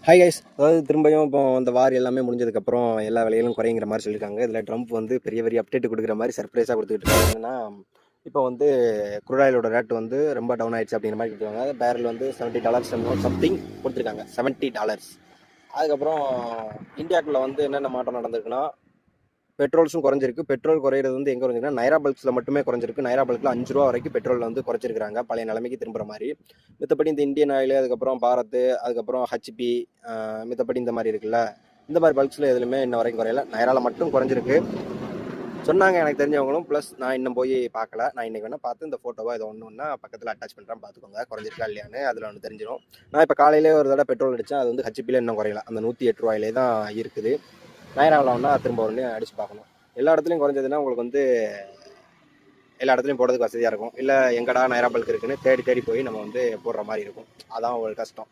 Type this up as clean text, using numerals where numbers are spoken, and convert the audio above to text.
Hi guys, அதாவது திரும்பியும் இப்போ இந்த வார் எல்லாமே முடிஞ்சதுக்கப்புறம் எல்லா விலைகளும் குறைங்கிற மாதிரி சொல்லியிருக்காங்க. இதில் ட்ரம்ப் வந்து பெரிய பெரிய அப்டேட் கொடுக்குற மாதிரி சர்ப்ரைஸாக கொடுத்துக்கிட்டு இருக்காங்க. என்னன்னா, இப்போ வந்து குரூடாயிலோட ரேட் வந்து ரொம்ப டவுன் ஆயிடுச்சு அப்படிங்கிற மாதிரி கொடுத்துருக்காங்க. பேரல் வந்து $70 சம்திங் கொடுத்துருக்காங்க. $70. அதுக்கப்புறம் இந்தியாவுக்குள்ள வந்து என்னென்ன மாற்றம் நடந்திருக்குன்னா, பெட்ரோல்ஸும் குறைஞ்சிருக்கு. பெட்ரோல் குறையிறது வந்து எங்கே குறைஞ்சிருக்குன்னா, நைரா பல்க்ஸில் மட்டுமே குறைஞ்சிருக்கு. நைரா பல்கில் $5 வரைக்கும் பெட்ரோல் வந்து குறைச்சிருக்காங்க, பழைய நிலைமைக்கு திரும்புகிற மாதிரி. மித்தபடி இந்த இந்தியன் ஆயில், அதுக்கப்புறம் பாரத், அதுக்கப்புறம் ஹச்பி, மித்தபடி இந்த மாதிரி இருக்குல்ல, இந்த மாதிரி பல்க்ஸில் எதுலையுமே இன்ன வரைக்கும் குறையல. நைரால மட்டும் குறைஞ்சிருக்கு சொன்னாங்க எனக்கு தெரிஞ்சவங்களும். ப்ளஸ் நான் இன்னும் போய் பார்க்கல. நான் இன்னைக்கு வேணால் பார்த்து இந்த ஃபோட்டோவா ஏதோ ஒன்றுன்னா பக்கத்தில் அட்டாச் பண்ணுறேன், பார்த்துக்கோங்க குறைஞ்சிருக்கா இல்லையான்னு. அதில் ஒன்று தெரிஞ்சிடும். நான் இப்போ காலையிலே ஒரு தடவை பெட்ரோல் அடித்தேன். அது வந்து ஹச்பியில் இன்னும் குறையல, அந்த $108 தான் இருக்குது. நைராவில் ஒன்றா திரும்ப ஒன்று அடித்து பார்க்கணும். எல்லா இடத்துலையும் குறைஞ்சதுன்னா உங்களுக்கு வந்து எல்லா இடத்துலையும் போடுறதுக்கு வசதியாக இருக்கும். இல்லை எங்கடா நைரா பல்க் இருக்குன்னு தேடி தேடி போய் நம்ம வந்து போடுற மாதிரி இருக்கும். அதான் ஒரு கஷ்டம்.